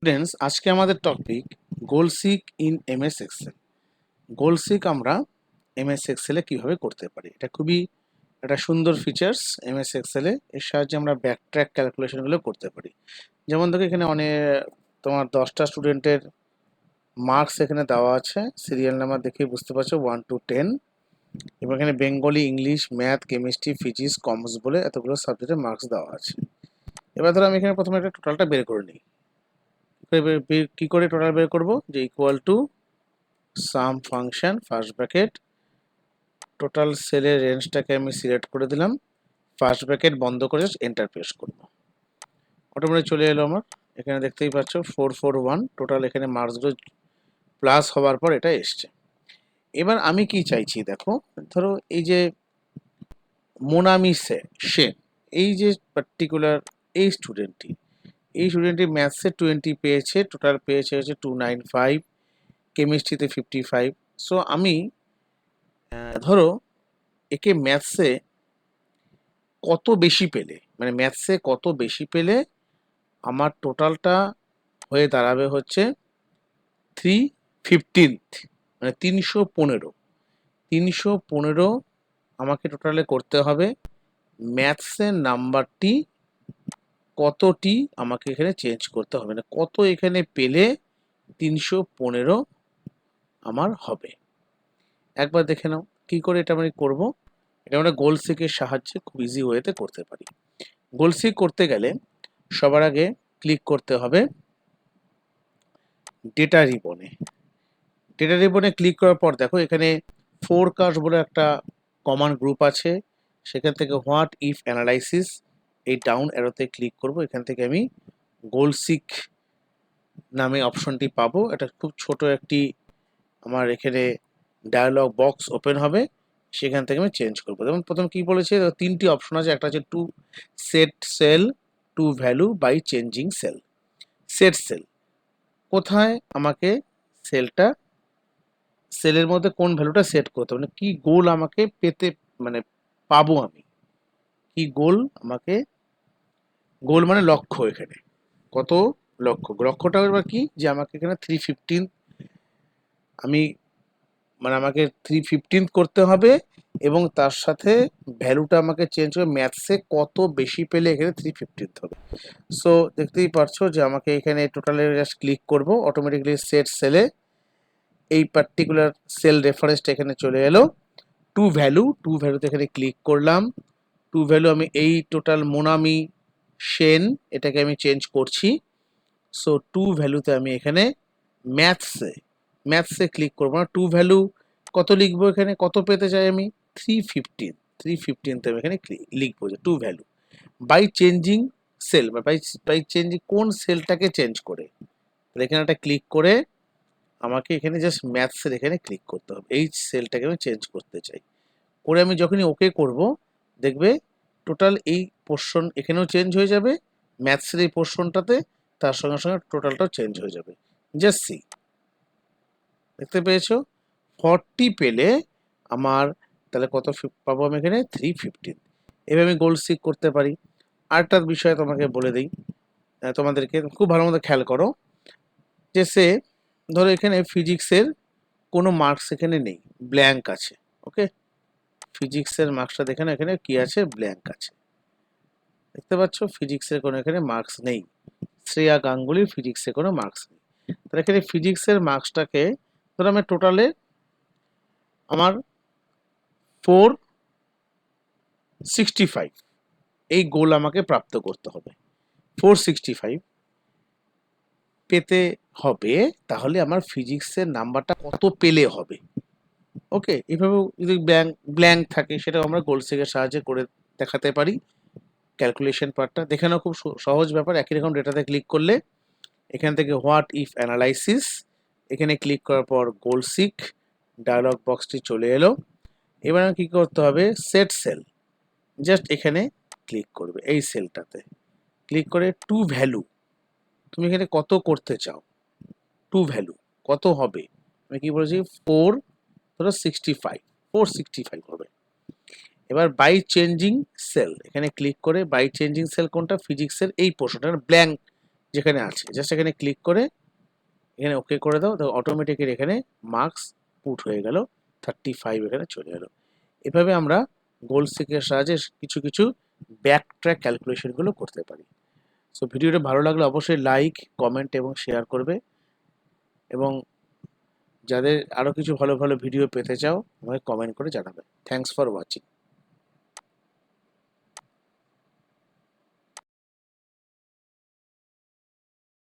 Students, আজকে আমাদের topic গোলসিক in MS Excel. গোলসিক আমরা এমএস এক্সেলে কিভাবে করতে পারি, এটা খুবই একটা সুন্দর ফিচার্স এমএস এক্সেলে। এর সাহায্যে আমরা ব্যাকট্র্যাক ক্যালকুলেশনগুলো করতে পারি। যেমন দেখো এখানে তোমার 10টা স্টুডেন্টের মার্কস এখানে দেওয়া আছে, সিরিয়াল নাম্বার দেখে বুঝতে পারছো 1 to 10, এবং এখানে Bengali, English, math, chemistry, physics, commerce বলে এতগুলো সাবজেক্টের মার্কস দেওয়া আছে। এবার ধরো আমি এখানে প্রথমে একটা টোটালটা বের করে নিই। কি করে টোটাল বের করব? যে equal to some function first bracket, total সেলের রেঞ্জটাকে আমি সিলেক্ট করে দিলাম, ফার্স্ট ব্র্যাকেট বন্ধ করে এন্টার প্রেস করব। অটোমেটিক চলে এলো আমার। এখানে দেখতেই পাচ্ছ 441 টোটাল এখানে মার্কসগুলো প্লাস হওয়ার পর এটা এসছে। এবার আমি কি চাইছি দেখো, ধরো এই যে মোনামি সেন, এই যে পার্টিকুলার এই স্টুডেন্টটি ম্যাথসে 20 পেয়েছে, টোটাল পেয়েছে হচ্ছে 295, কেমিস্ট্রিতে 55। সো আমি ধরো একে ম্যাথসে কত বেশি পেলে, মানে ম্যাথসে কত বেশি পেলে আমার টোটালটা হয়ে দাঁড়াবে হচ্ছে 315, মানে 315 আমাকে টোটালে করতে হবে। ম্যাথসের নাম্বারটি কতটি আমাকে এখানে চেঞ্জ করতে হবে, না কত এখানে পেলে 315 আমার হবে। একবার দেখে নাও কি করে এটা আমি করবো। এটা আমরা গোলসিকের সাহায্যে খুব ইজি ওয়েতে করতে পারি। গোলসিক করতে গেলে সবার আগে ক্লিক করতে হবে ডেটা রিবনে। ডেটা রিবনে ক্লিক করার পর দেখো এখানে ফোরকাস্ট বলে একটা কমান্ড গ্রুপ আছে, সেখান থেকে হোয়াট ইফ অ্যানালাইসিস, এই ডাউন অ্যারোতে ক্লিক করব। এখান থেকে আমি গোলসিক নামে অপশনটি পাবো। এটা খুব ছোট একটি আমার এখানে ডায়ালগ বক্স ওপেন হবে, সেখান থেকে আমি চেঞ্জ করবো। যেমন প্রথম কি বলেছে, তিনটি অপশন আছে, একটা হচ্ছে to set cell, to value by changing cell. Set cell, কোথায় আমাকে সেলটা, সেলের মধ্যে কোন ভ্যালুটা সেট করতে হবে, মানে কি গোল আমাকে পেতে, মানে পাবো আমি কি গোল আমাকে, গোল মানে লক্ষ্য, এখানে কত লক্ষ্যটা এবার কি, যে আমাকে এখানে 315, আমি মানে আমাকে 315 করতে হবে, এবং তার সাথে ভ্যালুটা আমাকে চেঞ্জ করে ম্যাথসে কত বেশি পেলে এখানে 315 হবে। সো দেখতেই পারছো যে আমাকে এখানে টোটালে জাস্ট ক্লিক করব, অটোমেটিকলি সেট সেলে এই পার্টিকুলার সেল রেফারেন্সটা এখানে চলে এলো। টু ভ্যালুতে এখানে ক্লিক করলাম। টু ভ্যালু আমি এই টোটাল মোনামি সেন এটাকে আমি চেঞ্জ করছি। সো টু ভ্যালুতে আমি এখানে ম্যাথসে ক্লিক করবো না, টু ভ্যালু কত লিখবো, এখানে কত পেতে চাই আমি 315তে আমি এখানে লিখবো যে to value by changing cell, বা বাই চেঞ্জিং কোন সেলটাকে চেঞ্জ করে। এখানে একটা ক্লিক করে আমাকে এখানে জাস্ট ম্যাথসের এখানে ক্লিক করতে হবে, এই সেলটাকে আমি চেঞ্জ করতে চাই। করে আমি যখনই ওকে করব, দেখবে টোটাল এই পোর্শন এখানেও চেঞ্জ হয়ে যাবে, ম্যাথসের এই পোর্শনটাতে, তার সঙ্গে সঙ্গে টোটালটাও চেঞ্জ হয়ে যাবে। জাস্ট সি, দেখতে পেয়েছো 40 পেলে আমার তাহলে কত পাবো আমি এখানে 315। এভাবে আমি গোল সিক করতে পারি। আরেকটা বিষয় তোমাকে বলে দিই, তোমাদেরকে খুব ভালো মতো খেয়াল করো, যে সে ধরো এখানে ফিজিক্সের কোনো মার্কস এখানে নেই, ব্ল্যাঙ্ক আছে। ওকে, ফিজিক্সের মার্কসটা দেখে না, এখানে কি আছে, ব্ল্যাঙ্ক আছে। দেখতে পাচ্ছ ফিজিক্সের কোনো এখানে মার্কস নেই, শ্রেয়া গাঙ্গুলির ফিজিক্সে কোনো মার্কস নেই। তাহলে এখানে ফিজিক্সের মার্কসটাকে ধরো আমি টোটালে আমার 465 এই গোল আমাকে প্রাপ্ত করতে হবে। 465 পেতে হবে, তাহলে আমার ফিজিক্সের নাম্বারটা কত পেলে হবে। ওকে, এভাবেও যদি ব্ল্যাঙ্ক থাকে সেটাও আমরা গোলসেকের সাহায্যে করে দেখাতে পারি। ক্যালকুলেশন পার্টটা দেখে নাও, খুব সহজ ব্যাপার। একই রকম ডেটাতে ক্লিক করলে এখান থেকে হোয়াট ইফ অ্যানালাইসিস, এখানে ক্লিক করার পর গোলসিক ডায়লগ বক্সটি চলে এলো। এবার কি করতে হবে, সেট সেল, জাস্ট এখানে ক্লিক করবে, এই সেলটাতে ক্লিক করে টু ভ্যালু, তুমি এখানে কত করতে চাও, টু ভ্যালু কত হবে, আমি কি বলেছি 465 হবে। এবার বাই চেঞ্জিং সেল, এখানে ক্লিক করে বাই চেঞ্জিং সেল কোনটা, ফিজিক্সের এই পোর্শনটা ব্ল্যাঙ্ক যেখানে আছে জাস্ট এখানে ক্লিক করে এখানে ওকে করে দাও, তো অটোমেটিক্যালি এখানে মার্কস পুট হয়ে গেল, 35 এখানে চলে এলো। এভাবে আমরা গোল সিকের সাহায্যে কিছু কিছু ব্যাক ট্র্যাক ক্যালকুলেশনগুলো করতে পারি। সো ভিডিওটা ভালো লাগলে অবশ্যই লাইক, কমেন্ট এবং শেয়ার করবে, এবং যাদের আরও কিছু ভালো ভালো ভিডিও পেতে চাও আমাকে কমেন্ট করে জানাবে। Thanks for watching.